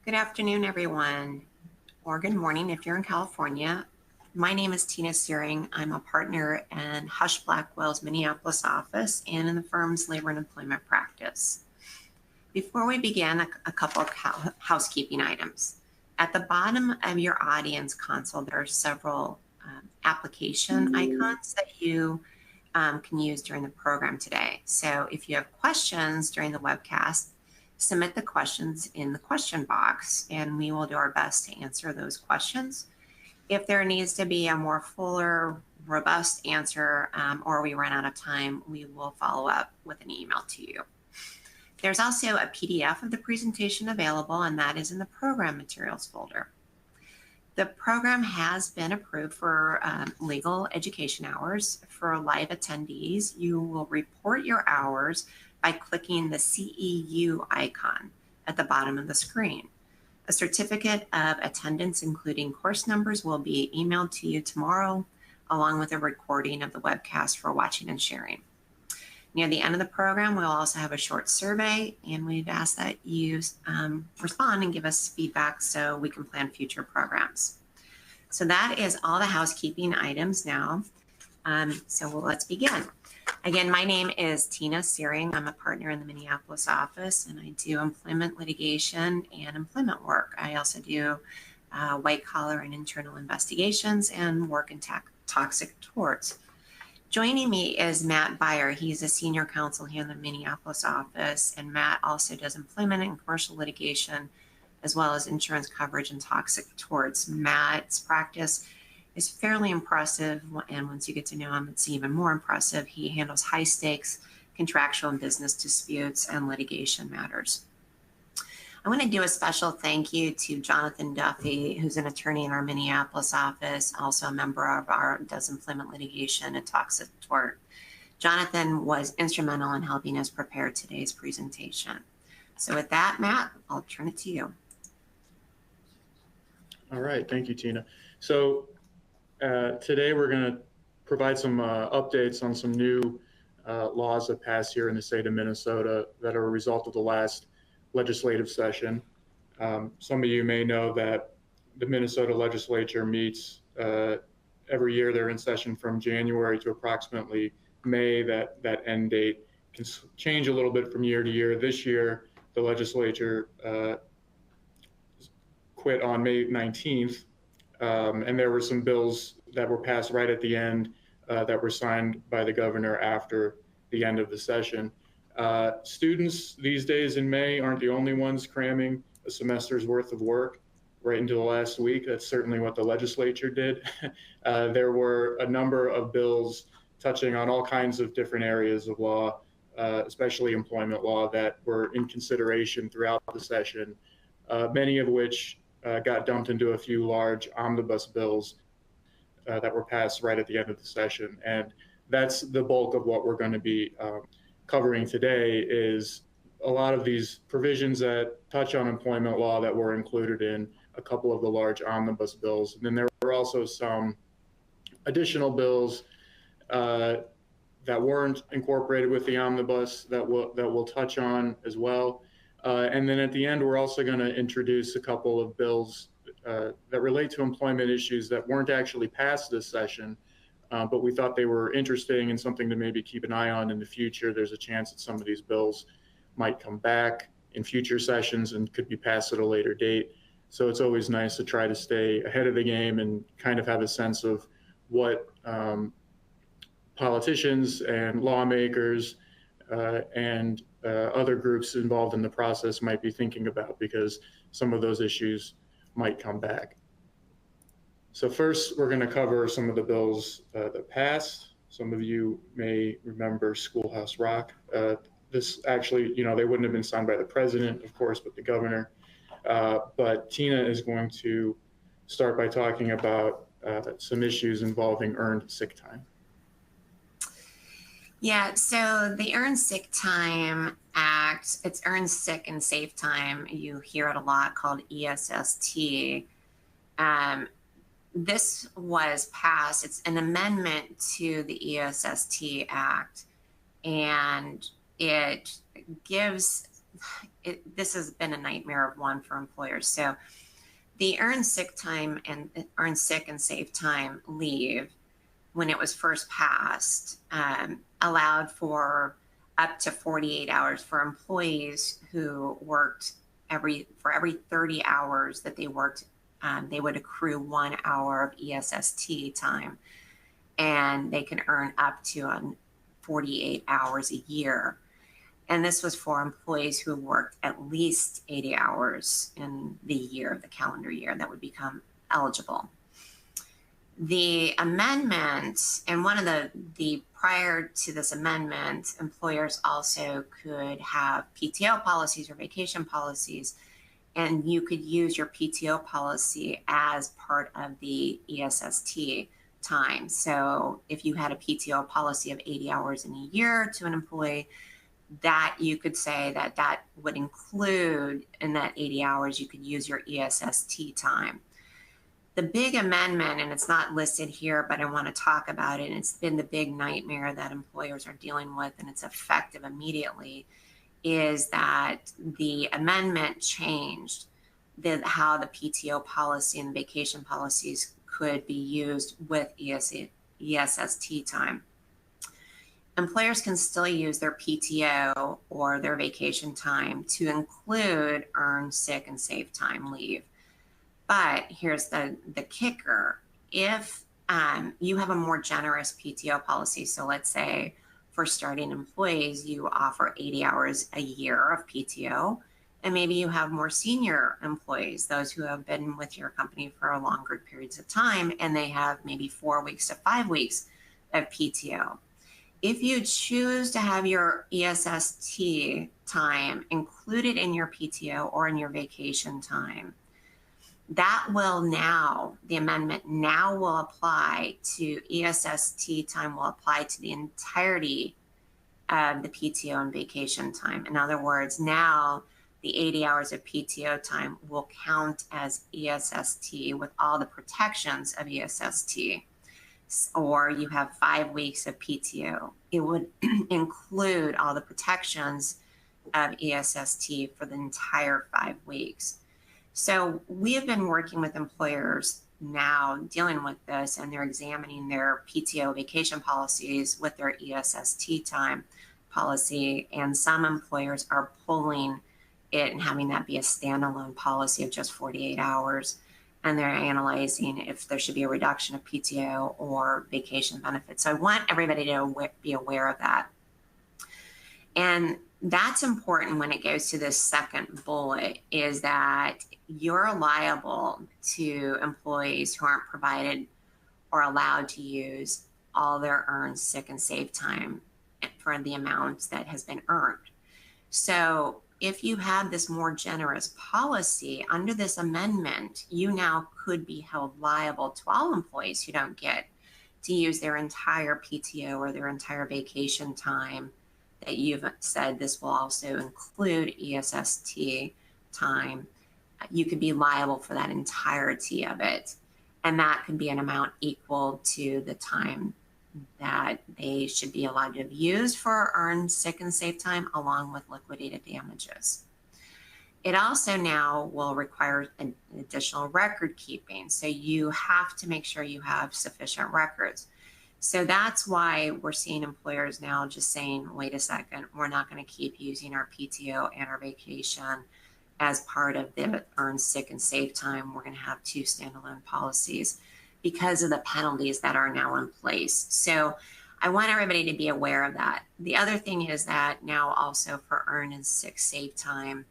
Good afternoon, everyone, or good morning if you're in California. My name is Tina Searing. I'm a partner in Husch Blackwell's Minneapolis office and in the firm's labor and employment practice. Before we begin, a couple of housekeeping items. At the bottom of your audience console, there are several application icons that you can use during the program today. So if you have questions during the webcast, submit the questions in the question box and we will do our best to answer those questions. If there needs to be a more fuller, robust answer or we run out of time, we will follow up with an email to you. There's also a PDF of the presentation available, and that is in the program materials folder. The program has been approved for legal education hours. For live attendees, you will report your hours by clicking the CEU icon at the bottom of the screen. A certificate of attendance, including course numbers, will be emailed to you tomorrow, along with a recording of the webcast for watching and sharing. Near the end of the program, we'll also have a short survey, and we'd ask that you respond and give us feedback so we can plan future programs. So that is all the housekeeping items now. Let's begin. Again, my name is Tina Searing. I'm a partner in the Minneapolis office, and I do employment litigation and employment work. I also do white collar and internal investigations and work in toxic torts. Joining me is Matt Beyer. He's a senior counsel here in the Minneapolis office, and Matt also does employment and commercial litigation, as well as insurance coverage and toxic torts. Matt's practice is fairly impressive, and once you get to know him, it's even more impressive. He handles high stakes contractual and business disputes and litigation matters. I want to do a special thank you to Jonathan Duffy, who's an attorney in our Minneapolis office, also a member of our does employment litigation and toxic tort. Jonathan was instrumental in helping us prepare today's presentation. So with that, Matt, I'll turn it to you. All right, thank you, Tina. So today we're going to provide some updates on some new laws that passed here in the state of Minnesota that are a result of the last legislative session. Some of you may know that the Minnesota Legislature meets every year. They're in session from January to approximately May. That end date can change a little bit from year to year. This year, the legislature quit on May 19th, and there were some bills that were passed right at the end that were signed by the governor after the end of the session. Students these days in May aren't the only ones cramming a semester's worth of work right into the last week. That's certainly what the legislature did. There were a number of bills touching on all kinds of different areas of law, especially employment law, that were in consideration throughout the session, many of which got dumped into a few large omnibus bills that were passed right at the end of the session. And that's the bulk of what we're going to be covering today, is a lot of these provisions that touch on employment law that were included in a couple of the large omnibus bills. And then there were also some additional bills that weren't incorporated with the omnibus that we'll touch on as well. And then at the end, we're also going to introduce a couple of bills that relate to employment issues that weren't actually passed this session, but we thought they were interesting and something to maybe keep an eye on in the future. There's a chance that some of these bills might come back in future sessions and could be passed at a later date. So it's always nice to try to stay ahead of the game and kind of have a sense of what politicians and lawmakers and other groups involved in the process might be thinking about, because some of those issues might come back. So first, we're going to cover some of the bills that passed. Some of you may remember Schoolhouse Rock. This actually, they wouldn't have been signed by the president, of course, but the governor. But Tina is going to start by talking about some issues involving earned sick time. Yeah, so the Earned Sick Time Act, it's Earned Sick and Safe Time. You hear it a lot, called ESST. This was passed. It's an amendment to the ESST Act, and it gives this has been a nightmare of one for employers. So the earned sick time and earned sick and safe time leave, when it was first passed, allowed for up to 48 hours for employees who worked for every 30 hours that they worked, they would accrue 1 hour of ESST time, and they can earn up to 48 hours a year. And this was for employees who worked at least 80 hours in the year, the calendar year, that would become eligible. The amendment, and one of the prior to this amendment, employers also could have PTO policies or vacation policies, and you could use your PTO policy as part of the ESST time. So if you had a PTO policy of 80 hours in a year to an employee, that you could say that that would include in that 80 hours, you could use your ESST time. The big amendment, and it's not listed here, but I want to talk about it, and it's been the big nightmare that employers are dealing with, and it's effective immediately, is that the amendment changed how the PTO policy and vacation policies could be used with ESST time. Employers can still use their PTO or their vacation time to include earned sick and safe time leave. But here's the kicker. If you have a more generous PTO policy, so let's say for starting employees, you offer 80 hours a year of PTO, and maybe you have more senior employees, those who have been with your company for a longer periods of time, and they have maybe 4 weeks to 5 weeks of PTO. If you choose to have your ESST time included in your PTO or in your vacation time, that will now, the amendment now will apply to ESST time, will apply to the entirety of the PTO and vacation time. In other words, now the 80 hours of PTO time will count as ESST with all the protections of ESST. Or you have 5 weeks of PTO. It would include all the protections of ESST for the entire 5 weeks. So we have been working with employers now dealing with this, and they're examining their PTO vacation policies with their ESST time policy. And some employers are pulling it and having that be a standalone policy of just 48 hours. And they're analyzing if there should be a reduction of PTO or vacation benefits. So I want everybody to be aware of that. And that's important when it goes to this second bullet, is that you're liable to employees who aren't provided or allowed to use all their earned sick and safe time for the amounts that has been earned. So if you have this more generous policy under this amendment, you now could be held liable to all employees who don't get to use their entire PTO or their entire vacation time, that you've said this will also include ESST time. You could be liable for that entirety of it. And that could be an amount equal to the time that they should be allowed to have used for earned sick and safe time, along with liquidated damages. It also now will require an additional record keeping. So you have to make sure you have sufficient records. So that's why we're seeing employers now just saying, wait a second, we're not going to keep using our PTO and our vacation as part of the earned sick and safe time. We're going to have 2 standalone policies because of the penalties that are now in place. So I want everybody to be aware of that. The other thing is that now also for earned and sick safe time,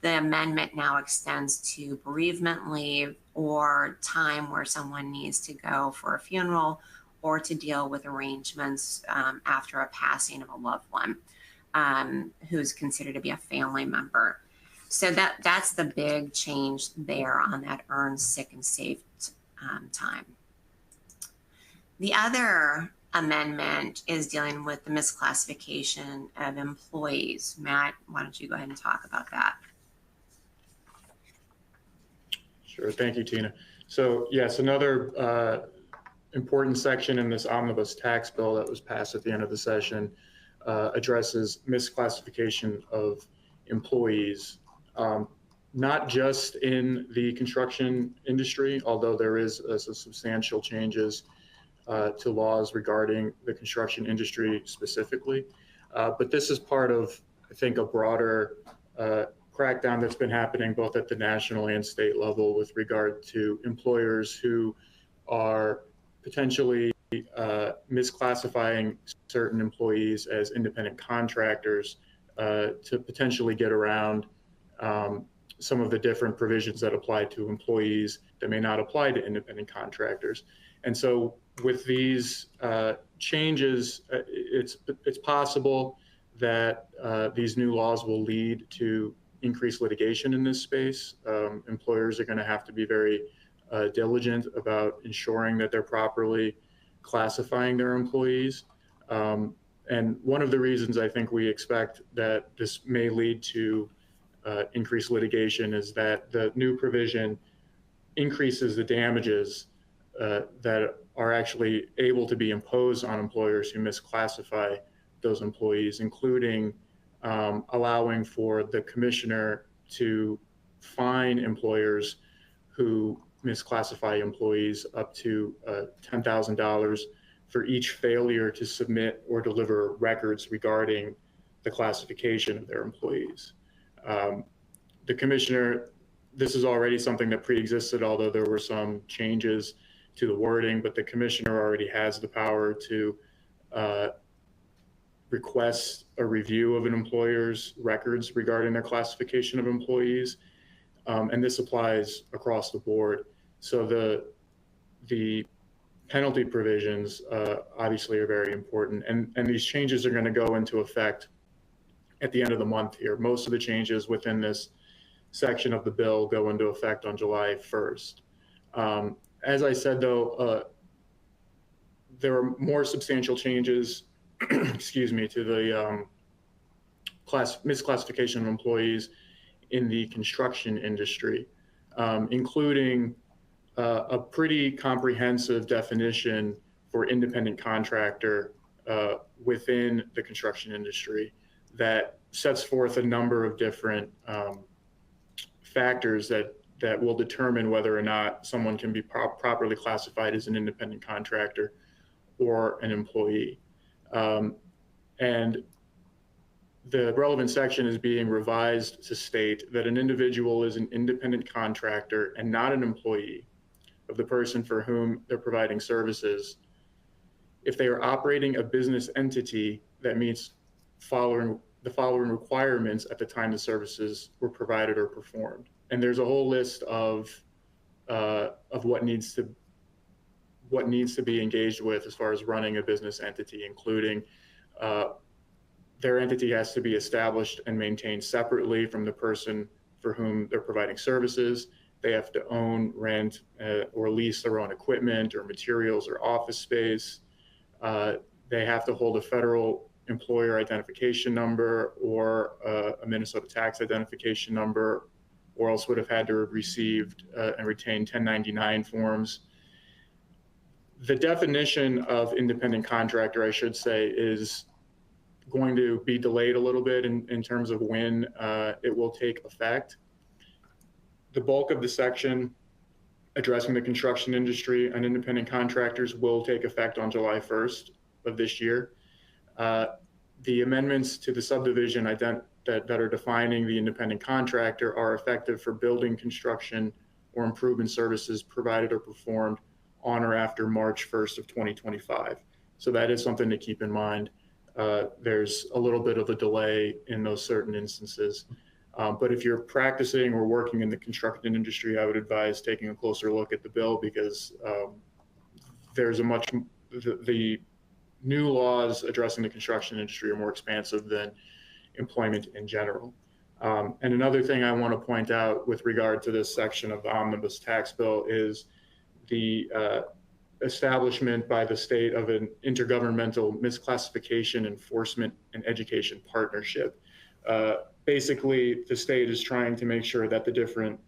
the amendment now extends to bereavement leave or time where someone needs to go for a funeral or to deal with arrangements after a passing of a loved one who's considered to be a family member. So that's the big change there on that earned sick and safe time. The other amendment is dealing with the misclassification of employees. Matt, why don't you go ahead and talk about that? Sure, thank you, Tina. So yes, another important section in this omnibus tax bill that was passed at the end of the session addresses misclassification of employees, not just in the construction industry, although there is substantial changes to laws regarding the construction industry specifically. But this is part of, I think, a broader crackdown that's been happening both at the national and state level with regard to employers who are potentially misclassifying certain employees as independent contractors to potentially get around some of the different provisions that apply to employees that may not apply to independent contractors. And so with these changes, it's possible that these new laws will lead to increased litigation in this space. Employers are going to have to be very diligent about ensuring that they're properly classifying their employees. And one of the reasons I think we expect that this may lead to increased litigation is that the new provision increases the damages that are actually able to be imposed on employers who misclassify those employees, including allowing for the commissioner to fine employers who misclassify employees up to $10,000 for each failure to submit or deliver records regarding the classification of their employees. The commissioner, this is already something that pre-existed, although there were some changes to the wording, but the commissioner already has the power to request a review of an employer's records regarding their classification of employees. And this applies across the board. So the penalty provisions obviously are very important. And these changes are going to go into effect at the end of the month here. Most of the changes within this section of the bill go into effect on July 1st. As I said, though, there are more substantial changes, excuse me, to the misclassification of employees in the construction industry, including a pretty comprehensive definition for independent contractor within the construction industry that sets forth a number of different factors that will determine whether or not someone can be properly classified as an independent contractor or an employee. And the relevant section is being revised to state that an individual is an independent contractor and not an employee of the person for whom they're providing services if they are operating a business entity that meets the following requirements at the time the services were provided or performed. And there's a whole list of what needs to be engaged with as far as running a business entity, including their entity has to be established and maintained separately from the person for whom they're providing services. They have to own, rent, or lease their own equipment or materials or office space. They have to hold a federal employer identification number or a Minnesota tax identification number, or else would have had to have received and retained 1099 forms. The definition of independent contractor, I should say, is going to be delayed a little bit in terms of when it will take effect. The bulk of the section addressing the construction industry and independent contractors will take effect on July 1st of this year. The amendments to the subdivision that are defining the independent contractor are effective for building, construction, or improvement services provided or performed on or after March 1st of 2025. So that is something to keep in mind. There's a little bit of a delay in those certain instances. But if you're practicing or working in the construction industry, I would advise taking a closer look at the bill because there's the new laws addressing the construction industry are more expansive than employment in general. And another thing I want to point out with regard to this section of the omnibus tax bill is the establishment by the state of an intergovernmental misclassification enforcement and education partnership. Basically, the state is trying to make sure that the different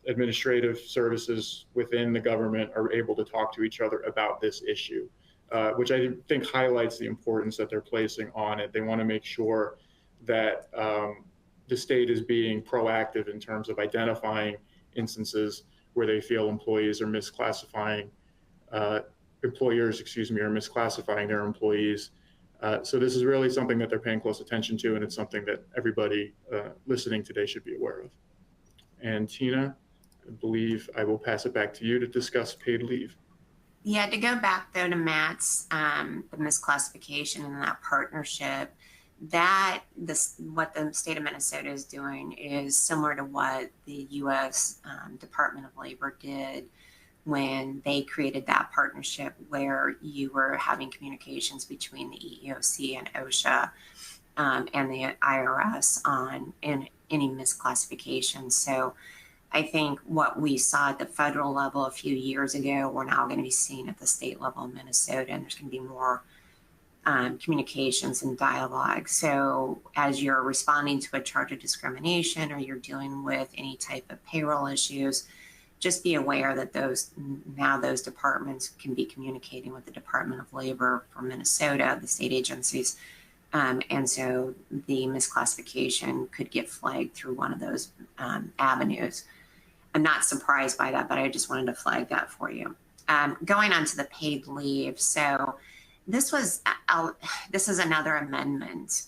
administrative services within the government are able to talk to each other about this issue, which I think highlights the importance that they're placing on it. They want to make sure that the state is being proactive in terms of identifying instances where they feel employees are misclassifying, employers, excuse me, are misclassifying their employees. So this is really something that they're paying close attention to, and it's something that everybody listening today should be aware of. And Tina, I believe I will pass it back to you to discuss paid leave. Yeah, to go back though to Matt's, the misclassification and that partnership, what the state of Minnesota is doing is similar to what the U.S. Department of Labor did when they created that partnership, where you were having communications between the EEOC and OSHA and the IRS on any misclassification. So I think what we saw at the federal level a few years ago, we're now going to be seeing at the state level in Minnesota, and there's going to be more communications and dialogue. So as you're responding to a charge of discrimination, or you're dealing with any type of payroll issues, just be aware that those departments can be communicating with the Department of Labor for Minnesota, the state agencies. And so the misclassification could get flagged through one of those avenues. I'm not surprised by that, but I just wanted to flag that for you. Going on to the paid leave. So this is another amendment.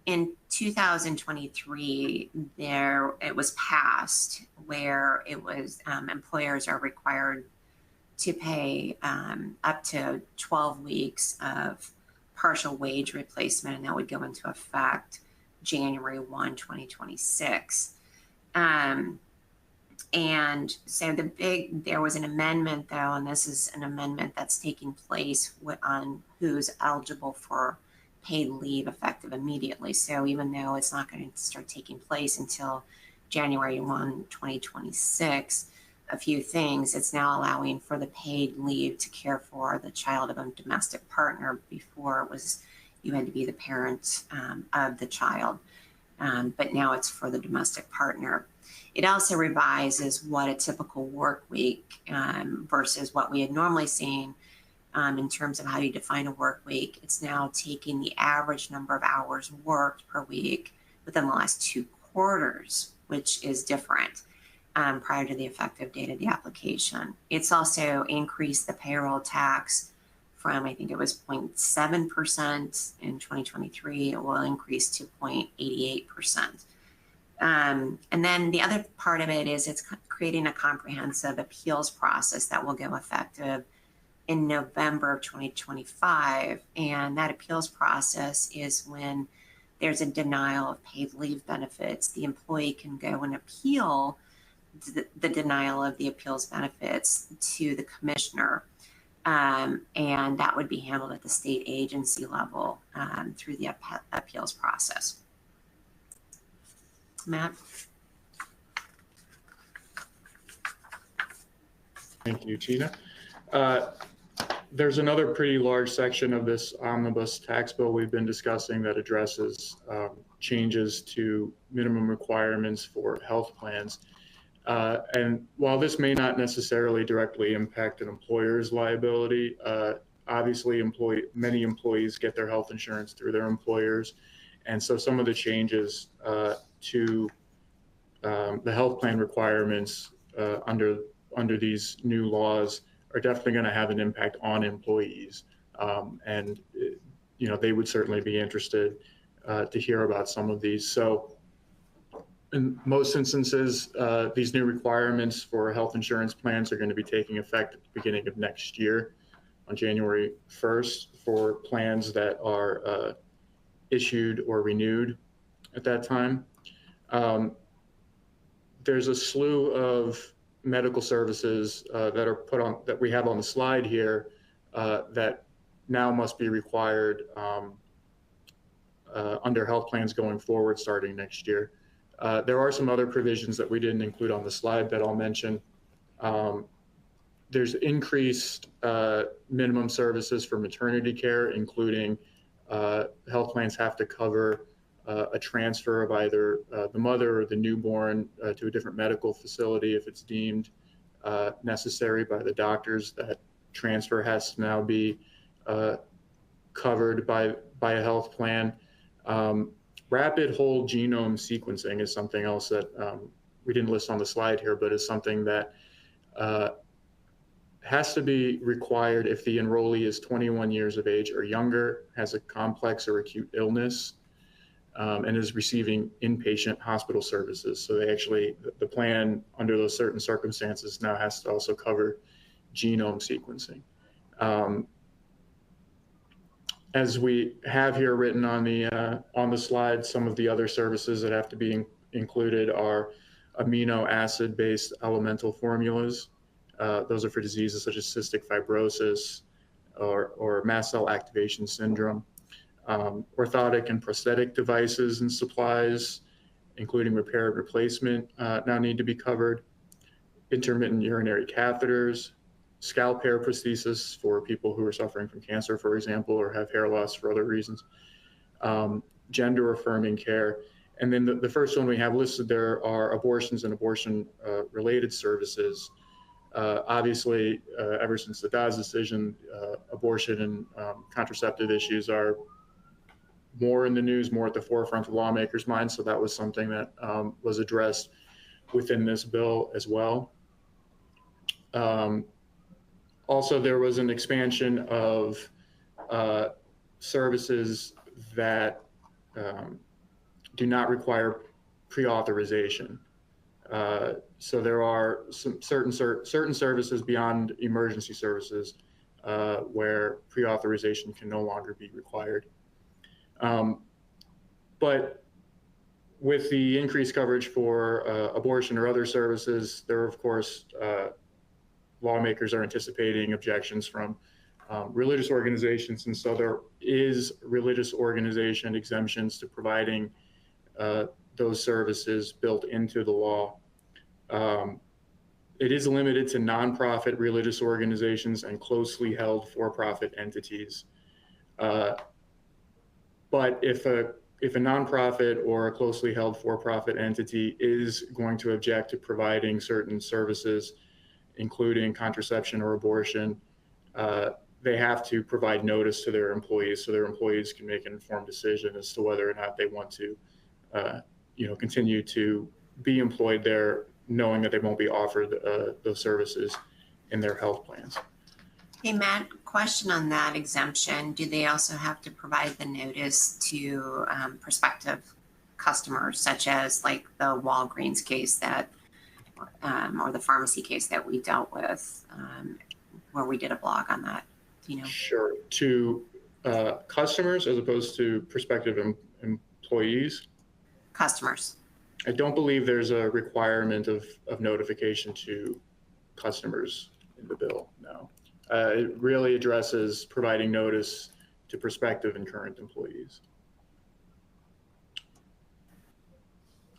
In 2023, it was passed where it was employers are required to pay up to 12 weeks of partial wage replacement, and that would go into effect January 1, 2026. And so there was an amendment though, and this is an amendment that's taking place on who's eligible for paid leave effective immediately. So even though it's not going to start taking place until January 1, 2026, a few things, it's now allowing for the paid leave to care for the child of a domestic partner. Before it was, you had to be the parent of the child, but now it's for the domestic partner. It also revises what a typical work week versus what we had normally seen in terms of how you define a work week. It's now taking the average number of hours worked per week within the last 2 quarters, which is different prior to the effective date of the application. It's also increased the payroll tax from, I think it was 0.7% in 2023. It will increase to 0.88%. And then the other part of it is it's creating a comprehensive appeals process that will go effective in November of 2025. And that appeals process is when there's a denial of paid leave benefits. The employee can go and appeal the denial of the appeals benefits to the commissioner. And that would be handled at the state agency level through the appeals process. Matt? Thank you, Tina. There's another pretty large section of this omnibus tax bill we've been discussing that addresses changes to minimum requirements for health plans. And while this may not necessarily directly impact an employer's liability, obviously many employees get their health insurance through their employers. And so some of the changes to the health plan requirements under these new laws are definitely going to have an impact on employees. And they would certainly be interested to hear about some of these. So in most instances, these new requirements for health insurance plans are going to be taking effect at the beginning of next year on January 1st for plans that are issued or renewed at that time. There's a slew of medical services that we have on the slide here that now must be required under health plans going forward starting next year. There are some other provisions that we didn't include on the slide that I'll mention. There's increased minimum services for maternity care, including health plans have to cover a transfer of either the mother or the newborn to a different medical facility if it's deemed necessary by the doctors. That transfer has to now be covered by a health plan. Rapid whole genome sequencing is something else that we didn't list on the slide here, but is something that has to be required if the enrollee is 21 years of age or younger, has a complex or acute illness, and is receiving inpatient hospital services. So they actually, the plan under those certain circumstances now has to also cover genome sequencing. As we have here written on the slide, some of the other services that have to be included are amino acid-based elemental formulas. Those are for diseases such as cystic fibrosis or mast cell activation syndrome. Orthotic and prosthetic devices and supplies, including repair and replacement, now need to be covered. Intermittent urinary catheters, scalp hair prosthesis for people who are suffering from cancer, for example, or have hair loss for other reasons. Gender affirming care. And then the first one we have listed there are abortions and abortion related services. Obviously, ever since the Dobbs decision, abortion and contraceptive issues are more in the news, more at the forefront of lawmakers' minds. So that was something that was addressed within this bill as well. Also, there was an expansion of services that do not require pre-authorization. So there are some certain services beyond emergency services where pre-authorization can no longer be required. But with the increased coverage for abortion or other services, there are, of course, lawmakers are anticipating objections from religious organizations. And so there is religious organization exemptions to providing those services built into the law. It is limited to nonprofit religious organizations and closely held for-profit entities. But if a nonprofit or a closely held for-profit entity is going to object to providing certain services, including contraception or abortion, they have to provide notice to their employees so their employees can make an informed decision as to whether or not they want to continue to be employed there, knowing that they won't be offered those services in their health plans. Hey, Matt, question on that exemption. Do they also have to provide the notice to prospective customers, such as like the Walgreens case that, or the pharmacy case that we dealt with, where we did a blog on that? You know? Sure. To customers as opposed to prospective employees? Customers. I don't believe there's a requirement of notification to customers in the bill, no. It really addresses providing notice to prospective and current employees.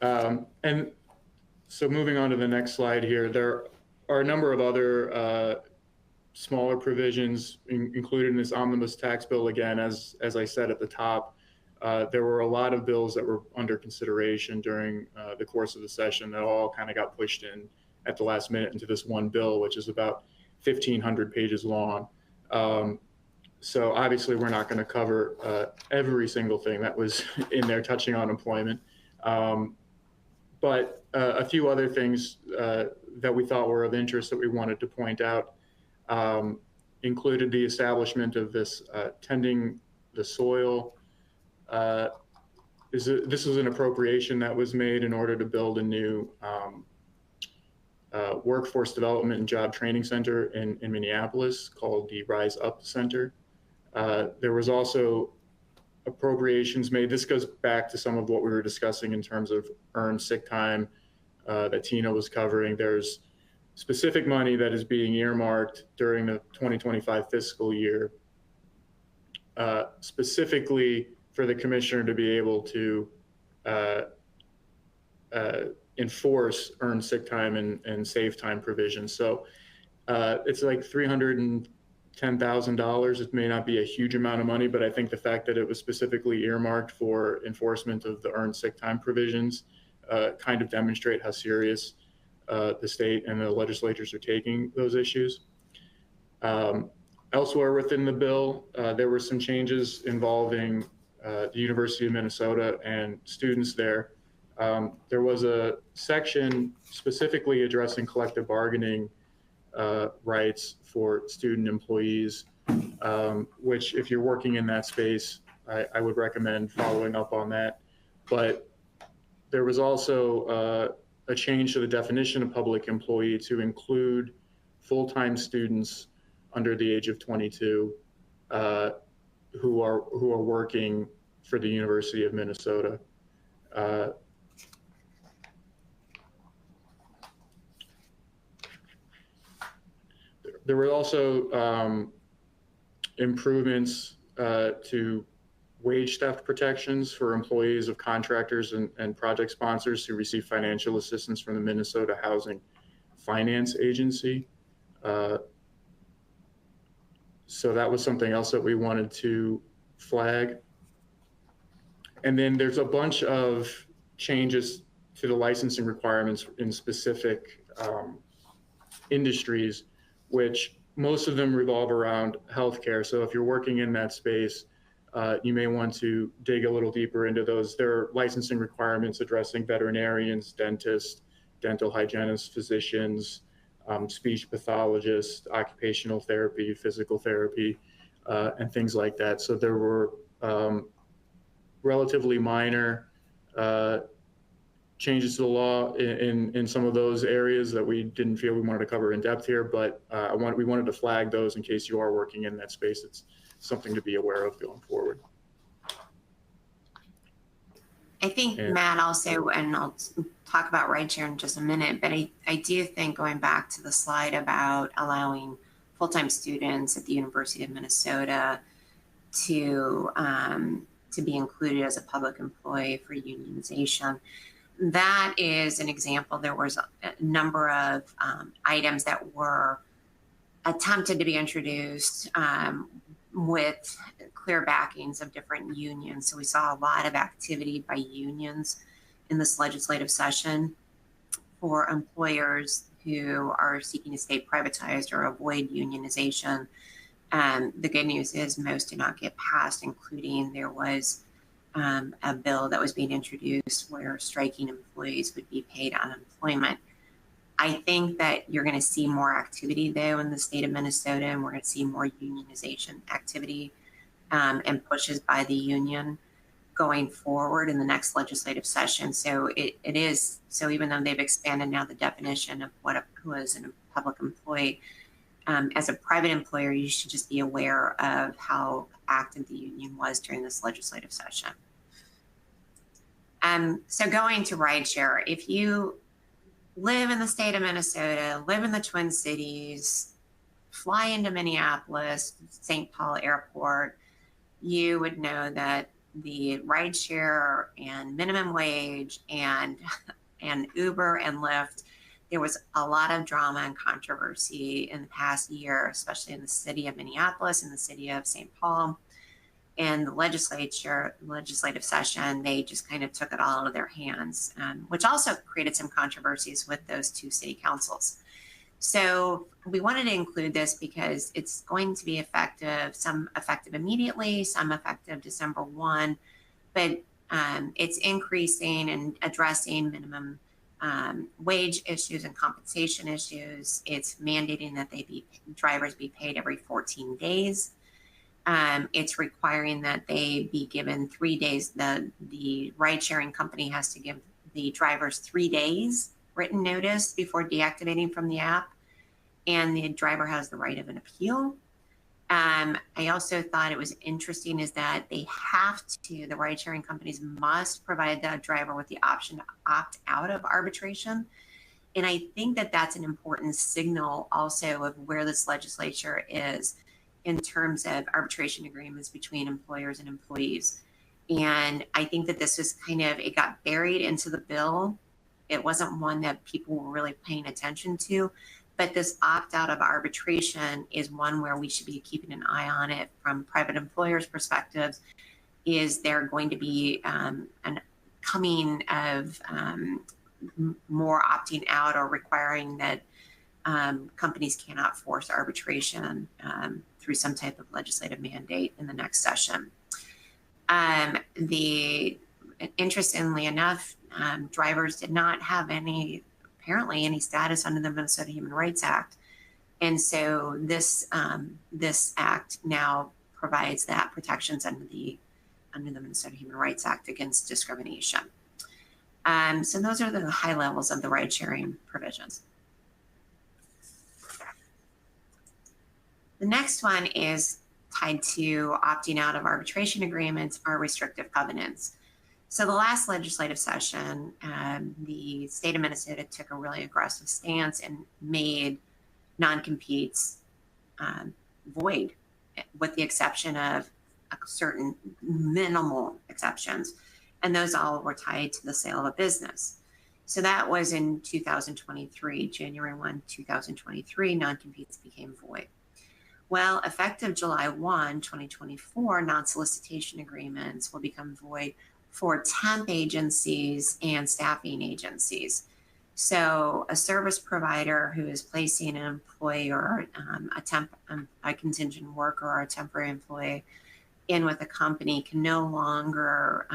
And so moving on to the next slide here, there are a number of other smaller provisions included in this omnibus tax bill. Again, as I said at the top, there were a lot of bills that were under consideration during the course of the session that all kind of got pushed in at the last minute into this one bill, which is about 1,500 pages long. So obviously we're not going to cover every single thing that was in there touching on employment. But a few other things that we thought were of interest that we wanted to point out included the establishment of this tending the soil. This was an appropriation that was made in order to build a new workforce development and job training center in Minneapolis called the Rise Up Center. There was also appropriations made. This goes back to some of what we were discussing in terms of earned sick time that Tina was covering. There's specific money that is being earmarked during the 2025 fiscal year, specifically for the commissioner to be able to enforce earned sick time and save time provisions. So it's like $310,000. It may not be a huge amount of money, but I think the fact that it was specifically earmarked for enforcement of the earned sick time provisions kind of demonstrate how serious the state and the legislatures are taking those issues. Elsewhere within the bill, there were some changes involving the University of Minnesota and students there, there was a section specifically addressing collective bargaining rights for student employees, which if you're working in that space, I would recommend following up on that. But there was also a change to the definition of public employee to include full-time students under the age of 22 who are working for the University of Minnesota. There were also improvements to wage theft protections for employees of contractors and project sponsors who receive financial assistance from the Minnesota Housing Finance Agency. So that was something else that we wanted to flag. And then there's a bunch of changes to the licensing requirements in specific industries, which most of them revolve around healthcare. So if you're working in that space, you may want to dig a little deeper into those. There are licensing requirements addressing veterinarians, dentists, dental hygienists, physicians, speech pathologists, occupational therapy, physical therapy, and things like that. So there were relatively minor changes to the law in some of those areas that we didn't feel we wanted to cover in depth here, but we wanted to flag those in case you are working in that space. It's something to be aware of going forward. I think, Matt, also, and I'll talk about rideshare in just a minute, but I do think, going back to the slide about allowing full-time students at the University of Minnesota to be included as a public employee for unionization, that is an example. There was a number of items that were attempted to be introduced with clear backings of different unions. So we saw a lot of activity by unions in this legislative session for employers who are seeking to stay privatized or avoid unionization. The good news is most did not get passed, including there was a bill that was being introduced where striking employees would be paid unemployment. I think that you're going to see more activity, though, in the state of Minnesota, and we're going to see more unionization activity and pushes by the union going forward in the next legislative session. So so even though they've expanded now the definition of who is a public employee, as a private employer, you should just be aware of how active the union was during this legislative session. So going to rideshare, if you live in the state of Minnesota, live in the Twin Cities, fly into Minneapolis, St. Paul Airport, you would know that the rideshare and minimum wage and Uber and Lyft, there was a lot of drama and controversy in the past year, especially in the city of Minneapolis and the city of St. Paul. And the legislative session, they just kind of took it all out of their hands, which also created some controversies with those two city councils. So we wanted to include this because it's going to be effective, some effective immediately, some effective December 1, but it's increasing and addressing minimum wage issues and compensation issues. It's mandating that drivers be paid every 14 days. It's requiring that they be given 3 days. The ride sharing company has to give the drivers 3 days written notice before deactivating from the app. And the driver has the right of an appeal. I also thought it was interesting is that the ride sharing companies must provide the driver with the option to opt out of arbitration. And I think that that's an important signal also of where this legislature is in terms of arbitration agreements between employers and employees. And I think that this was it got buried into the bill. It wasn't one that people were really paying attention to, but this opt out of arbitration is one where we should be keeping an eye on it from private employers' perspectives. Is there going to be an coming of more opting out or requiring that companies cannot force arbitration through some type of legislative mandate in the next session? Interestingly enough, drivers did not have apparently any status under the Minnesota Human Rights Act. And so this act now provides that protections under the Minnesota Human Rights Act against discrimination. So those are the high levels of the ride sharing provisions. The next one is tied to opting out of arbitration agreements or restrictive covenants. So the last legislative session, the state of Minnesota took a really aggressive stance and made non-competes void, with the exception of certain minimal exceptions. And those all were tied to the sale of a business. So that was in 2023, January 1, 2023, non-competes became void. Well, effective July 1, 2024, non-solicitation agreements will become void for temp agencies and staffing agencies. So a service provider who is placing an employee or a contingent worker or a temporary employee in with a company can no longer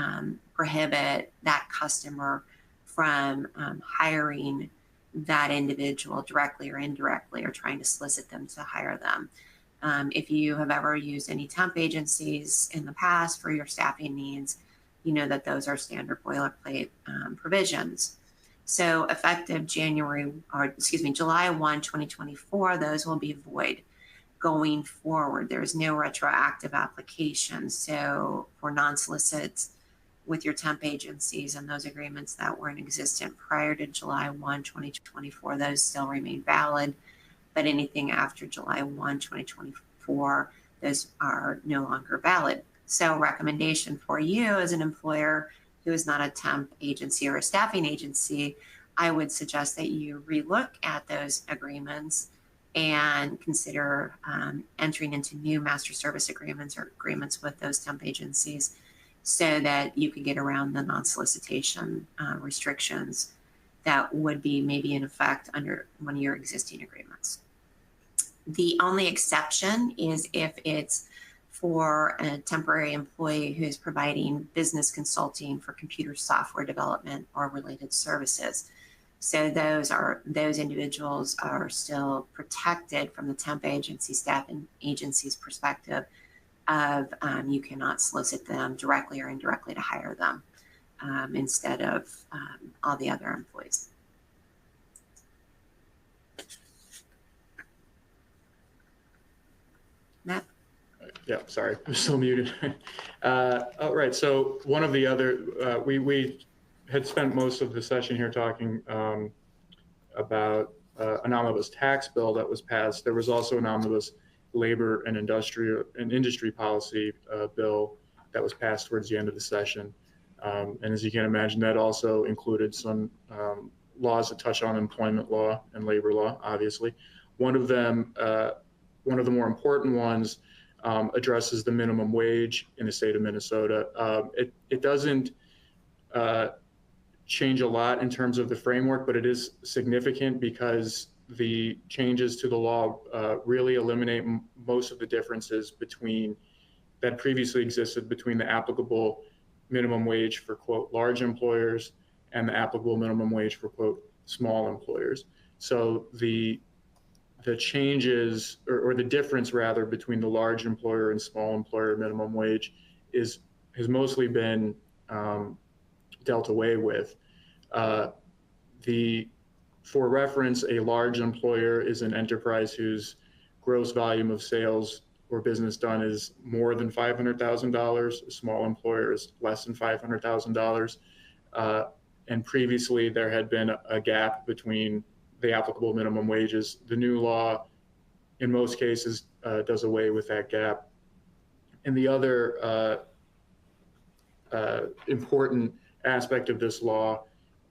prohibit that customer from hiring that individual directly or indirectly, or trying to solicit them to hire them. If you have ever used any temp agencies in the past for your staffing needs, you know that those are standard boilerplate provisions. So effective July 1, 2024, those will be void. Going forward, there is no retroactive application. So for non-solicits with your temp agencies and those agreements that were in existence prior to July 1, 2024, those still remain valid. But anything after July 1, 2024, those are no longer valid. So recommendation for you as an employer who is not a temp agency or a staffing agency, I would suggest that you relook at those agreements and consider entering into new master service agreements or agreements with those temp agencies, so that you can get around the non-solicitation restrictions that would be maybe in effect under one of your existing agreements. The only exception is if it's for a temporary employee who is providing business consulting for computer software development or related services. So those individuals are still protected from the temp agency, staffing agency's perspective of you cannot solicit them directly or indirectly to hire them instead of all the other employees. Matt? Yeah, sorry, I'm still muted. All right, so one of the other, we had spent most of the session here talking about an omnibus tax bill that was passed. There was also an omnibus labor and industry policy bill that was passed towards the end of the session. And as you can imagine, that also included some laws that touch on employment law and labor law, obviously. One of them, one of the more important ones, addresses the minimum wage in the state of Minnesota. It doesn't change a lot in terms of the framework, but it is significant because the changes to the law really eliminate most of the differences that previously existed between the applicable minimum wage for, quote, large employers and the applicable minimum wage for, quote, small employers. So the changes, or the difference rather, between the large employer and small employer minimum wage has mostly been dealt away with. For reference, a large employer is an enterprise whose gross volume of sales or business done is more than $500,000. A small employer is less than $500,000. And previously there had been a gap between the applicable minimum wages. The new law, in most cases, does away with that gap. And the other important aspect of this law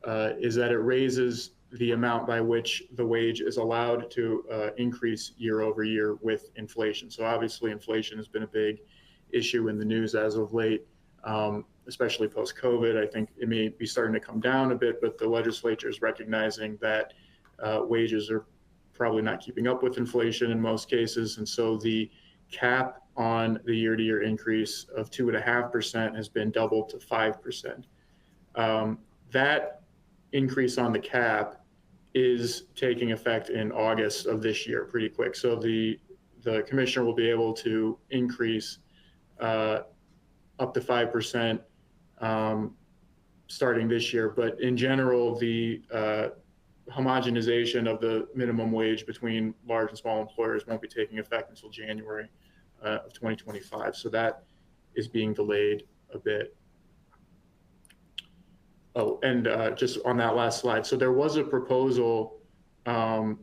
is that it raises the amount by which the wage is allowed to increase year over year with inflation. So obviously inflation has been a big issue in the news as of late, especially post-COVID. I think it may be starting to come down a bit, but the legislature is recognizing that wages are probably not keeping up with inflation in most cases. And so the cap on the year-to-year increase of 2.5% has been doubled to 5%. That increase on the cap is taking effect in August of this year, pretty quick. So the commissioner will be able to increase up to 5% starting this year. But in general, the homogenization of the minimum wage between large and small employers won't be taking effect until January of 2025. So that is being delayed a bit. Oh, and just on that last slide. So there was a proposal in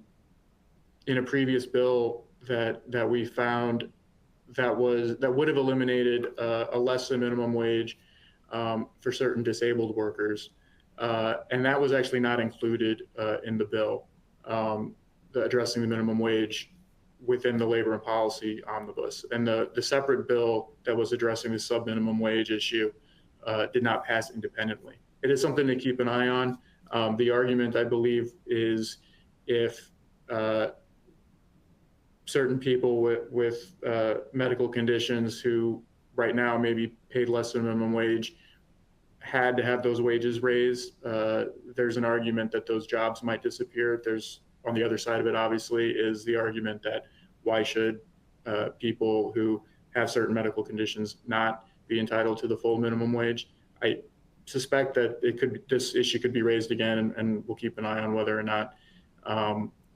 a previous bill that we found that would have eliminated a less than minimum wage for certain disabled workers. And that was actually not included in the bill, addressing the minimum wage within the labor and policy omnibus. And the separate bill that was addressing the sub-minimum wage issue did not pass independently. It is something to keep an eye on. The argument, I believe, is if certain people with medical conditions who right now may be paid less than minimum wage had to have those wages raised, there's an argument that those jobs might disappear. There's, on the other side of it, obviously, is the argument that why should people who have certain medical conditions not be entitled to the full minimum wage? I suspect that this issue could be raised again, and we'll keep an eye on whether or not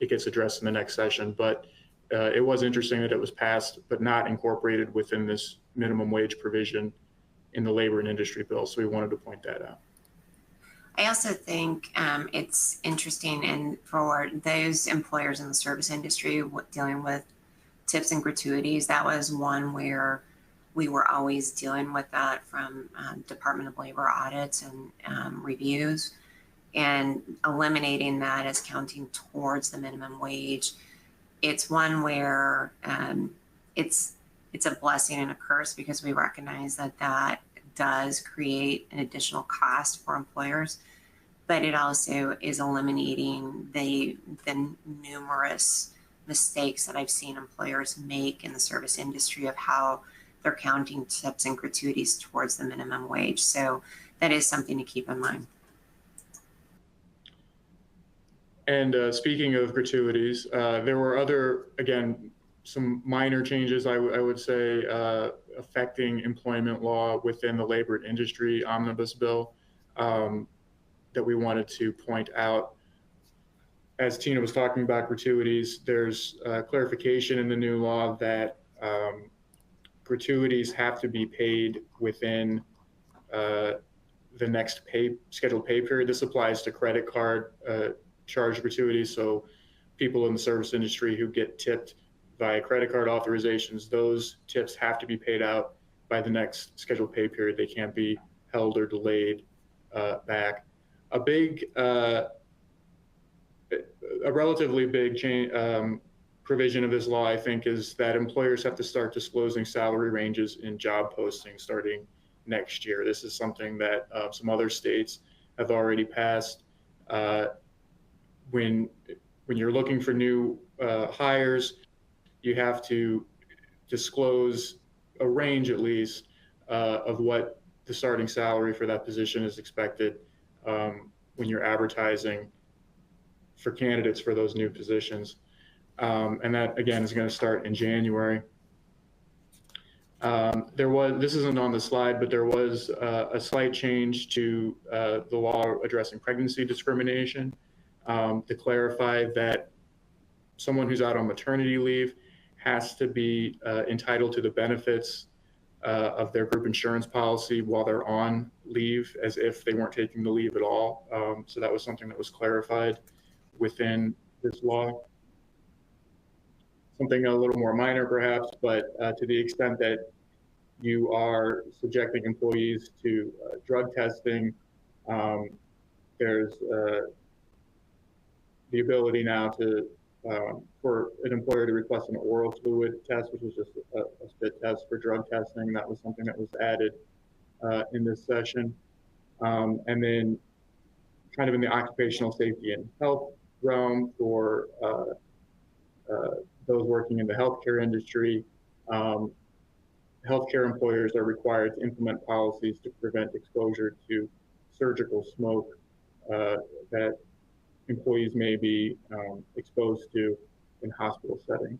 it gets addressed in the next session. But it was interesting that it was passed, but not incorporated within this minimum wage provision in the labor and industry bill. So we wanted to point that out. I also think it's interesting, and for those employers in the service industry dealing with tips and gratuities, that was one where we were always dealing with that from Department of Labor audits and reviews, and eliminating that as counting towards the minimum wage. It's one where it's a blessing and a curse, because we recognize that that does create an additional cost for employers, but it also is eliminating the numerous mistakes that I've seen employers make in the service industry of how they're counting tips and gratuities towards the minimum wage. So that is something to keep in mind. And speaking of gratuities, there were other, again, some minor changes, I would say, affecting employment law within the labor and industry omnibus bill that we wanted to point out. As Tina was talking about gratuities, there's clarification in the new law that gratuities have to be paid within the next scheduled pay period. This applies to credit card charge gratuities. So people in the service industry who get tipped via credit card authorizations, those tips have to be paid out by the next scheduled pay period. They can't be held or delayed back. A relatively big provision of this law, I think, is that employers have to start disclosing salary ranges in job postings starting next year. This is something that some other states have already passed. When you're looking for new hires, you have to disclose a range, at least, of what the starting salary for that position is expected when you're advertising for candidates for those new positions. And that, again, is going to start in January. This isn't on the slide, but there was a slight change to the law addressing pregnancy discrimination to clarify that someone who's out on maternity leave has to be entitled to the benefits of their group insurance policy while they're on leave, as if they weren't taking the leave at all. So that was something that was clarified within this law. Something a little more minor, perhaps, but to the extent that you are subjecting employees to drug testing, there's the ability now to for an employer to request an oral fluid test, which is just a spit test for drug testing. That was something that was added in this session. And then kind of in the occupational safety and health realm for those working in the healthcare industry, healthcare employers are required to implement policies to prevent exposure to surgical smoke that employees may be exposed to in hospital settings.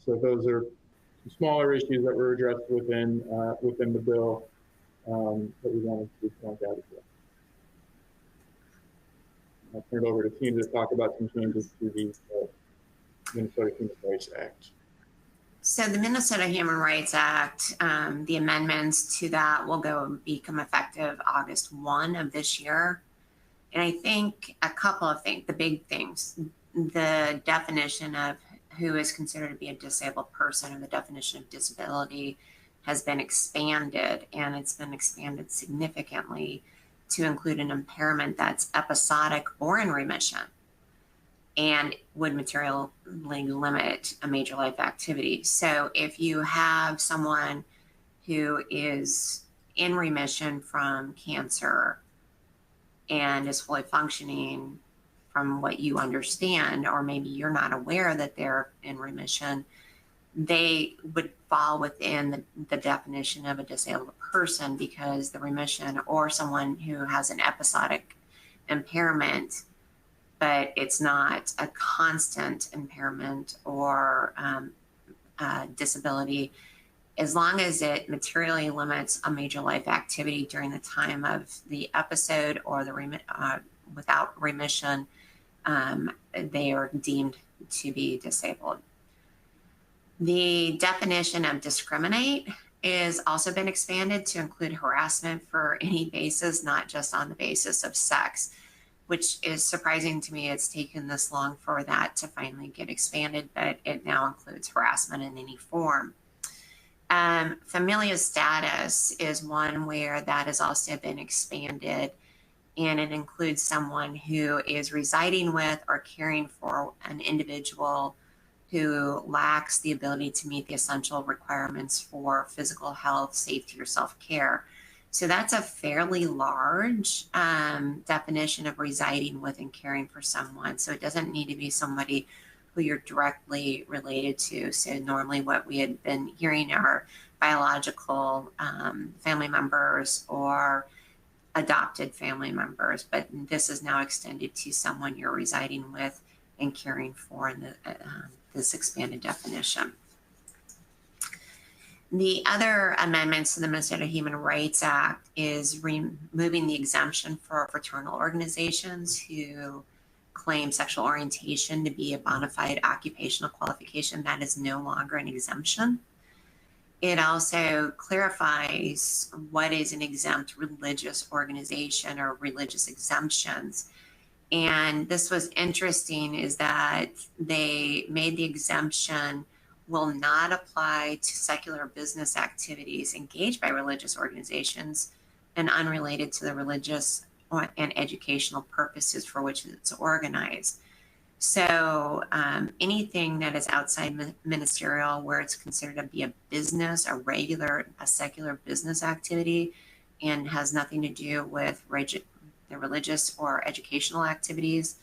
So those are some smaller issues that were addressed within the bill that we wanted to point out as well. I'll turn it over to Tina to talk about some changes to the Minnesota Human Rights Act. So the Minnesota Human Rights Act, the amendments to that will become effective August 1 of this year. And I think a couple of things, the big things, the definition of who is considered to be a disabled person, or the definition of disability, has been expanded, and it's been expanded significantly to include an impairment that's episodic or in remission and would materially limit a major life activity. So if you have someone who is in remission from cancer and is fully functioning from what you understand, or maybe you're not aware that they're in remission, they would fall within the definition of a disabled person, because the remission, or someone who has an episodic impairment, but it's not a constant impairment or disability, as long as it materially limits a major life activity during the time of the episode or the without remission, they are deemed to be disabled. The definition of discriminate is also been expanded to include harassment for any basis, not just on the basis of sex, which is surprising to me. It's taken this long for that to finally get expanded, but it now includes harassment in any form. Familial status is one where that has also been expanded, and it includes someone who is residing with or caring for an individual who lacks the ability to meet the essential requirements for physical health, safety, or self-care. So that's a fairly large definition of residing with and caring for someone. So it doesn't need to be somebody who you're directly related to. So normally what we had been hearing are biological family members or adopted family members, but this is now extended to someone you're residing with and caring for in this expanded definition. The other amendments to the Minnesota Human Rights Act is removing the exemption for fraternal organizations who claim sexual orientation to be a bona fide occupational qualification. That is no longer an exemption. It also clarifies what is an exempt religious organization or religious exemptions. And this was interesting, is that they made the exemption will not apply to secular business activities engaged by religious organizations and unrelated to the religious and educational purposes for which it's organized. So anything that is outside ministerial, where it's considered to be a business, a secular business activity, and has nothing to do with the religious or educational activities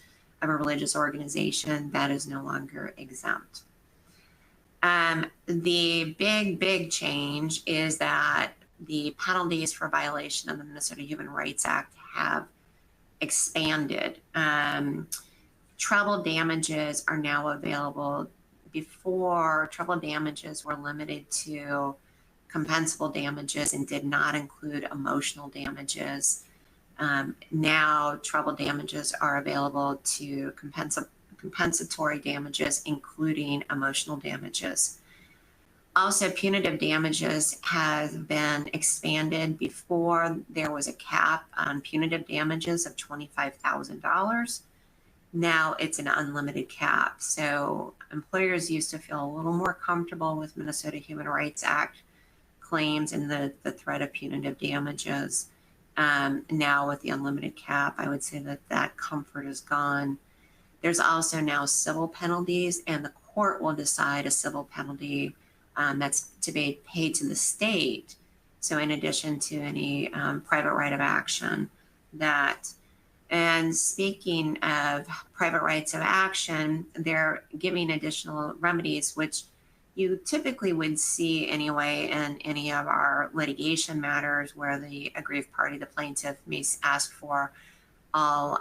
of a religious organization, that is no longer exempt. The big change is that the penalties for violation of the Minnesota Human Rights Act have expanded. Treble damages are now available. Before, treble damages were limited to compensable damages and did not include emotional damages. Now, treble damages are available to compensatory damages, including emotional damages. Also, punitive damages has been expanded. Before, there was a cap on punitive damages of $25,000. Now it's an unlimited cap. So employers used to feel a little more comfortable with Minnesota Human Rights Act claims and the threat of punitive damages. Now with the unlimited cap, I would say that comfort is gone. There's also now civil penalties, and the court will decide a civil penalty that's to be paid to the state. So in addition to any private right of action that. And speaking of private rights of action, they're giving additional remedies, which you typically would see anyway in any of our litigation matters where the aggrieved party, the plaintiff, may ask for all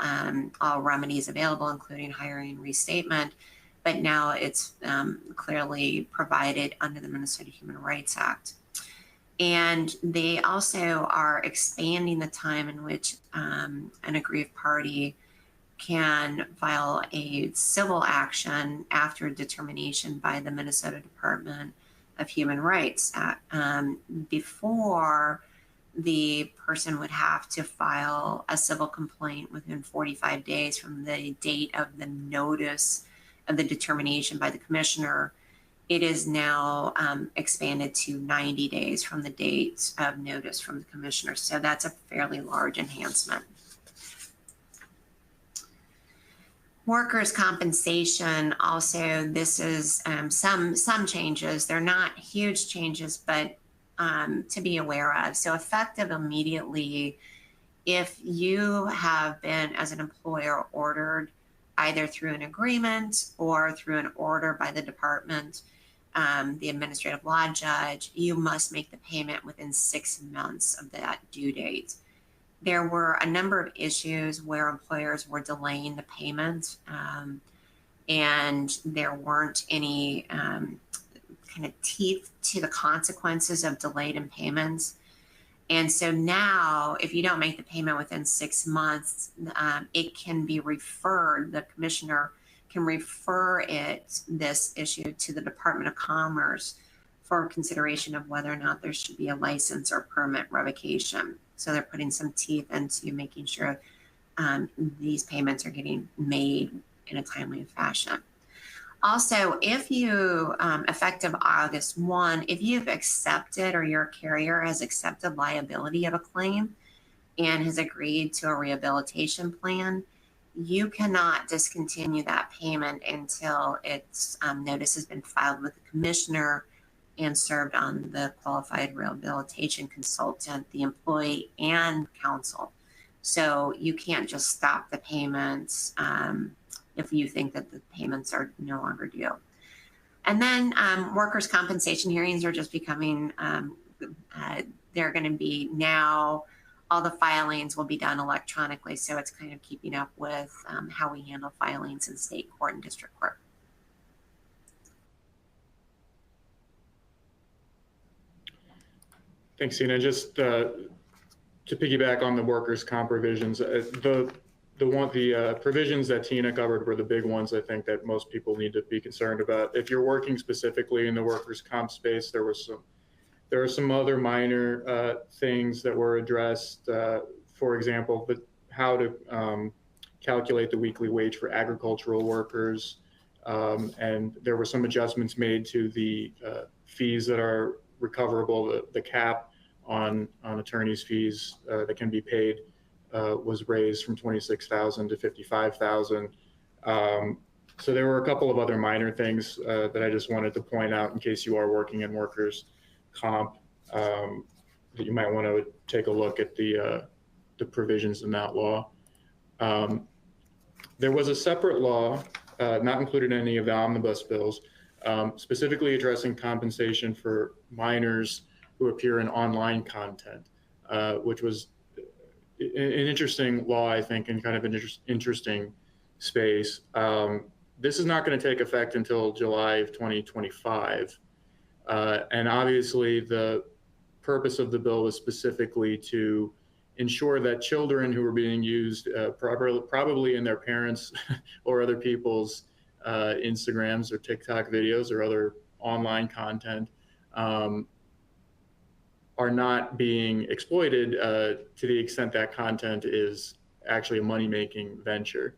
remedies available, including hiring and restatement. But now it's clearly provided under the Minnesota Human Rights Act. And they also are expanding the time in which an aggrieved party can file a civil action after determination by the Minnesota Department of Human Rights. Before, the person would have to file a civil complaint within 45 days from the date of the notice of the determination by the commissioner. It is now expanded to 90 days from the date of notice from the commissioner. So that's a fairly large enhancement. Workers' compensation, also, this is some changes. They're not huge changes, but to be aware of. So effective immediately, if you have been, as an employer, ordered either through an agreement or through an order by the department, the administrative law judge, you must make the payment within 6 months of that due date. There were a number of issues where employers were delaying the payment, and there weren't any kind of teeth to the consequences of delayed in payments. And so now, if you don't make the payment within 6 months, it can be referred, the commissioner can refer this issue to the Department of Commerce for consideration of whether or not there should be a license or permit revocation. So they're putting some teeth into making sure these payments are getting made in a timely fashion. Also, if you, effective August 1, if you've accepted, or your carrier has accepted liability of a claim and has agreed to a rehabilitation plan, you cannot discontinue that payment until its notice has been filed with the commissioner and served on the qualified rehabilitation consultant, the employee, and counsel. So you can't just stop the payments if you think that the payments are no longer due. And then workers' compensation hearings are just becoming, they're going to be now, all the filings will be done electronically. So it's kind of keeping up with how we handle filings in state court and district court. Thanks, Tina. Just to piggyback on the workers' comp provisions, the provisions that Tina covered were the big ones I think that most people need to be concerned about. If you're working specifically in the workers' comp space, there are some other minor things that were addressed. For example, how to calculate the weekly wage for agricultural workers, and there were some adjustments made to the fees that are recoverable. The cap on attorneys' fees that can be paid was raised from $26,000 to $55,000. So there were a couple of other minor things that I just wanted to point out in case you are working in workers' comp, that you might want to take a look at the provisions in that law. There was a separate law, not included in any of the omnibus bills, specifically addressing compensation for minors who appear in online content, which was an interesting law, I think, and kind of an interesting space. This is not going to take effect until July of 2025. And obviously the purpose of the bill was specifically to ensure that children who are being used probably in their parents' or other people's Instagrams or TikTok videos or other online content are not being exploited to the extent that content is actually a money-making venture.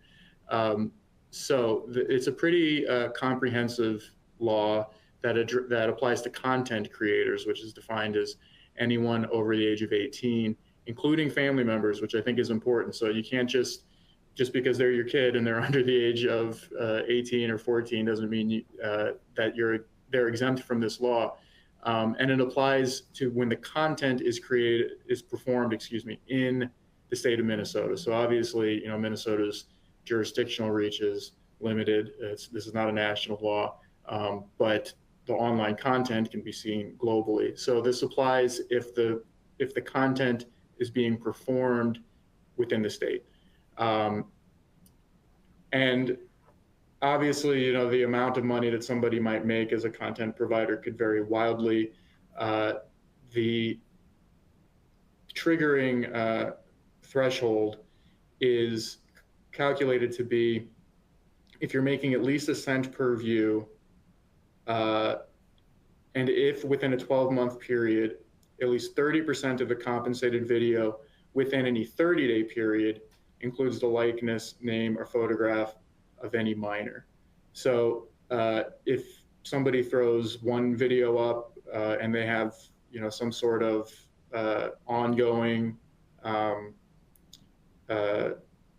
So it's a pretty comprehensive law that applies to content creators, which is defined as anyone over the age of 18, including family members, which I think is important. So you can't just because they're your kid and they're under the age of 18 or 14 doesn't mean that they're exempt from this law. And it applies to when the content is performed in the state of Minnesota. So obviously, Minnesota's jurisdictional reach is limited. This is not a national law, but the online content can be seen globally. So this applies if the content is being performed within the state. And obviously, you know, the amount of money that somebody might make as a content provider could vary wildly. The triggering threshold is calculated to be if you're making at least a cent per view, and if within a 12-month period, at least 30% of the compensated video within any 30-day period includes the likeness, name, or photograph of any minor. So if somebody throws one video up and they have, you know, some sort of ongoing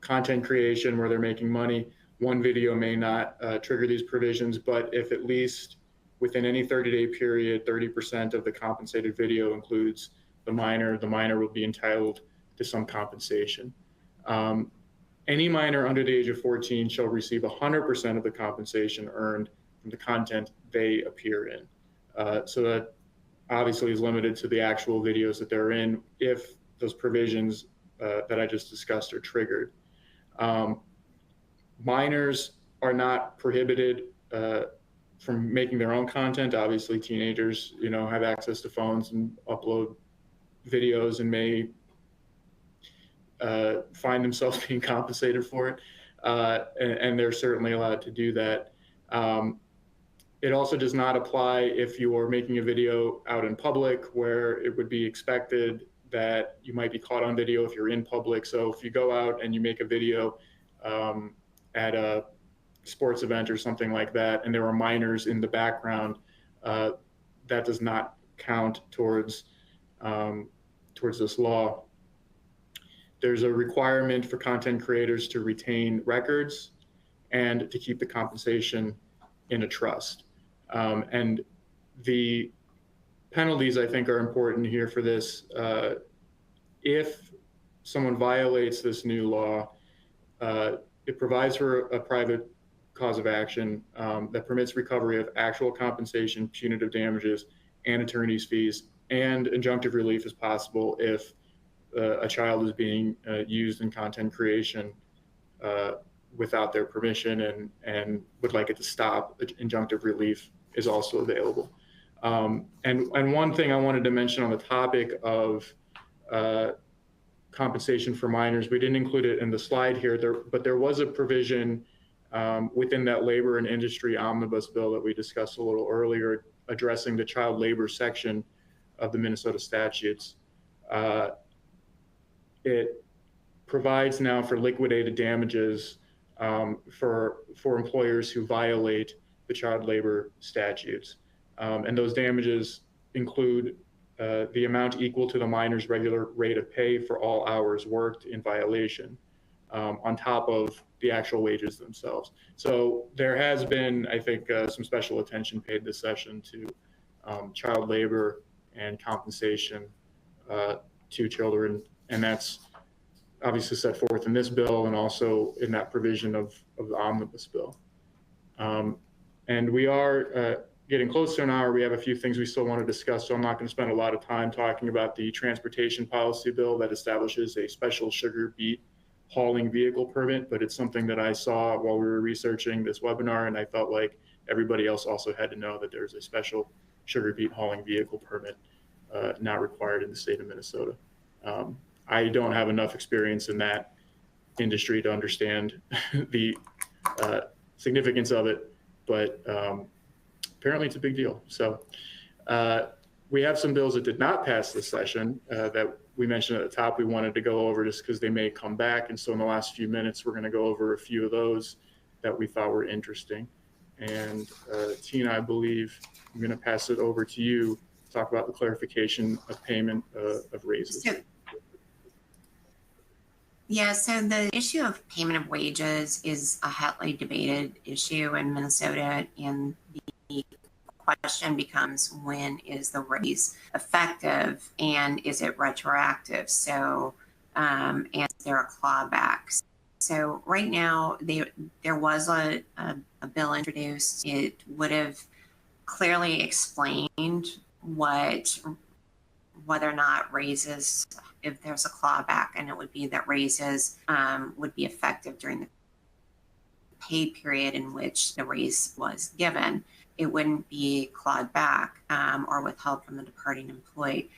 content creation where they're making money, one video may not trigger these provisions, but if at least within any 30-day period, 30% of the compensated video includes the minor will be entitled to some compensation. Any minor under the age of 14 shall receive 100% of the compensation earned from the content they appear in. So that obviously is limited to the actual videos that they're in if those provisions that I just discussed are triggered. Minors are not prohibited from making their own content. Obviously, teenagers, you know, have access to phones and upload videos and may find themselves being compensated for it, and they're certainly allowed to do that. It also does not apply if you are making a video out in public where it would be expected that you might be caught on video if you're in public. So if you go out and you make a video at a sports event or something like that, and there are minors in the background, that does not count towards this law. There's a requirement for content creators to retain records and to keep the compensation in a trust. And the penalties, I think, are important here for this. If someone violates this new law, it provides for a private cause of action that permits recovery of actual compensation, punitive damages, and attorney's fees, and injunctive relief is possible if a child is being used in content creation without their permission and would like it to stop. Injunctive relief is also available. And one thing I wanted to mention on the topic of compensation for minors, we didn't include it in the slide here, but there was a provision within that labor and industry omnibus bill that we discussed a little earlier, addressing the child labor section of the Minnesota statutes. It provides now for liquidated damages for employers who violate the child labor statutes. And those damages include the amount equal to the minor's regular rate of pay for all hours worked in violation, on top of the actual wages themselves. So there has been, I think, some special attention paid this session to child labor and compensation to children, and that's obviously set forth in this bill and also in that provision of the omnibus bill. And we are getting close to an hour. We have a few things we still want to discuss, so I'm not going to spend a lot of time talking about the transportation policy bill that establishes a special sugar beet hauling vehicle permit, but it's something that I saw while we were researching this webinar, and I felt like everybody else also had to know that there's a special sugar beet hauling vehicle permit not required in the state of Minnesota. I don't have enough experience in that industry to understand the significance of it, but apparently it's a big deal. So we have some bills that did not pass this session that we mentioned at the top we wanted to go over just because they may come back. And so in the last few minutes, we're going to go over a few of those that we thought were interesting. And Tina, I believe I'm going to pass it over to you to talk about the clarification of payment of raises. So the issue of payment of wages is a hotly debated issue in Minnesota, and the question becomes, when is the raise effective and is it retroactive? So, and is there a clawback? So right now there was a bill introduced. It would have clearly explained whether or not raises, if there's a clawback, and it would be that raises would be effective during the pay period in which the raise was given. It wouldn't be clawed back or withheld from the departing employee.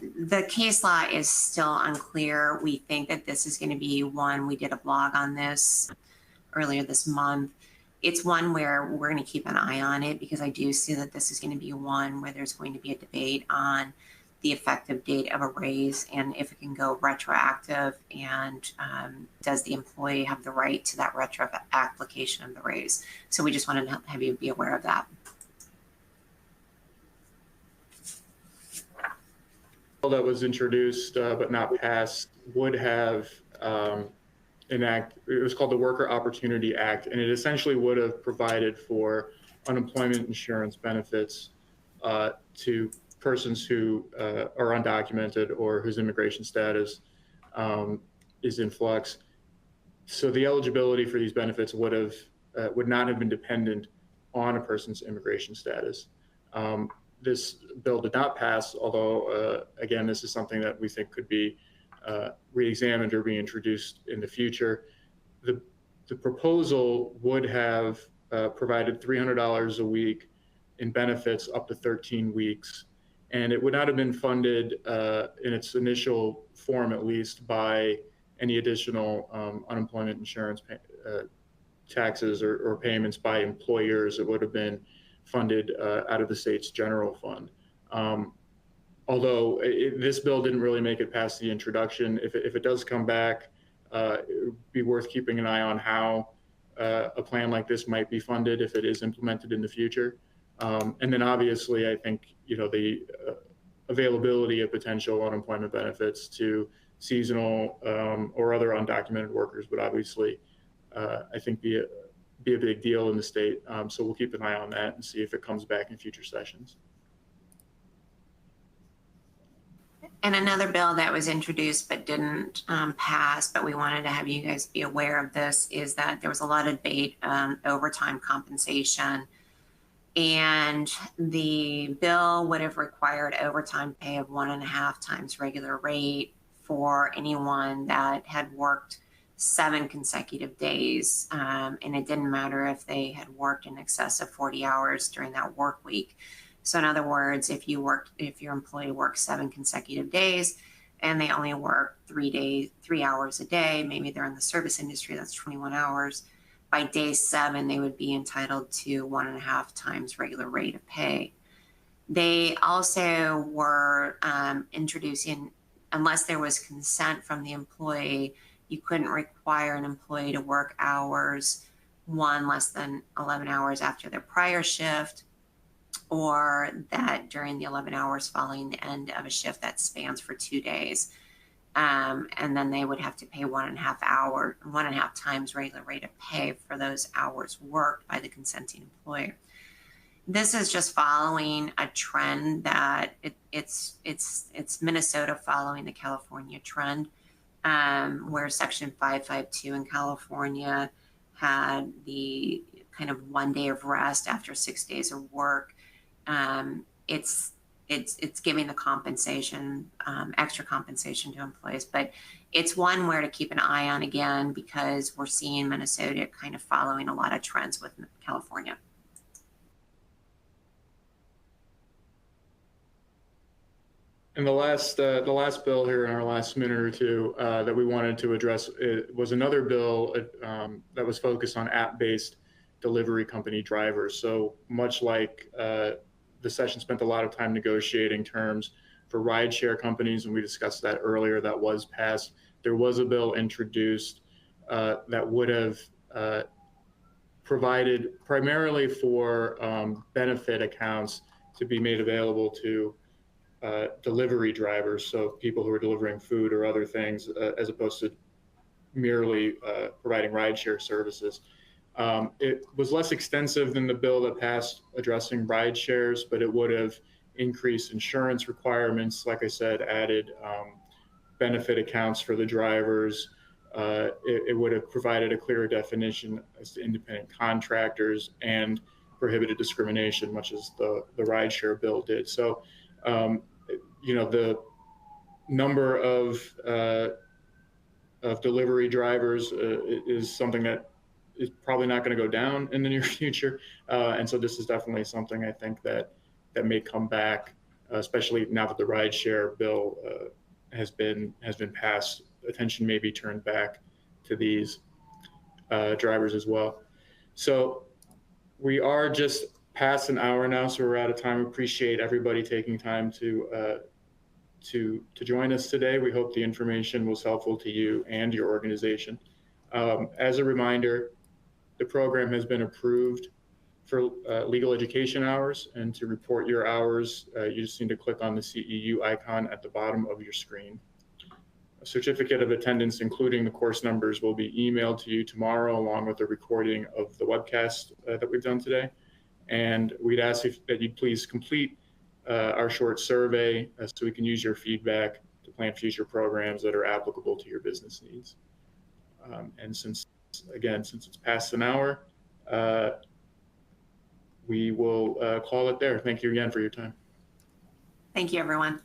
The case law is still unclear. We think that this is going to be one, we did a blog on this earlier this month. It's one where we're going to keep an eye on it, because I do see that this is going to be one where there's going to be a debate on the effective date of a raise and if it can go retroactive, and does the employee have the right to that retro application of the raise. So we just wanted to have you be aware of that. That was introduced but not passed would have it was called the Worker Opportunity Act, and it essentially would have provided for unemployment insurance benefits to persons who are undocumented or whose immigration status is in flux. So the eligibility for these benefits would not have been dependent on a person's immigration status. This bill did not pass, although, again, this is something that we think could be re-examined or reintroduced in the future. The proposal would have provided $300 a week in benefits up to 13 weeks, and it would not have been funded in its initial form, at least, by any additional unemployment insurance taxes or payments by employers. It would have been funded out of the state's general fund. Although this bill didn't really make it past the introduction, if it does come back, it would be worth keeping an eye on how a plan like this might be funded if it is implemented in the future. And then obviously, I think, the availability of potential unemployment benefits to seasonal or other undocumented workers would obviously, I think, be a big deal in the state. So we'll keep an eye on that and see if it comes back in future sessions. And another bill that was introduced but didn't pass, but we wanted to have you guys be aware of this, is that there was a lot of debate on overtime compensation. And the bill would have required overtime pay of 1.5 times regular rate for anyone that had worked 7 consecutive days. And it didn't matter if they had worked in excess of 40 hours during that work week. So in other words, if your employee worked 7 consecutive days and they only work 3 hours a day, maybe they're in the service industry, that's 21 hours. By day 7, they would be entitled to 1.5 times regular rate of pay. They also were introducing, unless there was consent from the employee, you couldn't require an employee to work hours, less than 11 hours after their prior shift, or that during the 11 hours following the end of a shift that spans for 2 days. And then they would have to pay 1.5 times regular rate of pay for those hours worked by the consenting employer. This is just following a trend that it's Minnesota following the California trend, where Section 552 in California had the kind of 1 day of rest after 6 days of work. It's giving the compensation, extra compensation to employees, but it's one where to keep an eye on, again, because we're seeing Minnesota kind of following a lot of trends with California. And the last bill here in our last minute or two that we wanted to address was another bill that was focused on app-based delivery company drivers. So much like the session spent a lot of time negotiating terms for rideshare companies, and we discussed that earlier, that was passed. There was a bill introduced that would have provided primarily for benefit accounts to be made available to delivery drivers, so people who are delivering food or other things, as opposed to merely providing rideshare services. It was less extensive than the bill that passed addressing ride shares, but it would have increased insurance requirements, like I said, added benefit accounts for the drivers. It would have provided a clearer definition as to independent contractors, and prohibited discrimination, much as the rideshare bill did. So, the number of delivery drivers is something that is probably not going to go down in the near future. And so this is definitely something I think that may come back, especially now that the rideshare bill has been passed. Attention may be turned back to these drivers as well. So we are just past an hour now, so we're out of time. Appreciate everybody taking time to join us today. We hope the information was helpful to you and your organization. As a reminder, the program has been approved for legal education hours, and to report your hours, you just need to click on the CEU icon at the bottom of your screen. A certificate of attendance, including the course numbers, will be emailed to you tomorrow, along with a recording of the webcast that we've done today. And we'd ask that you please complete our short survey so we can use your feedback to plan future programs that are applicable to your business needs. And since it's past an hour, we will call it there. Thank you again for your time. Thank you, everyone.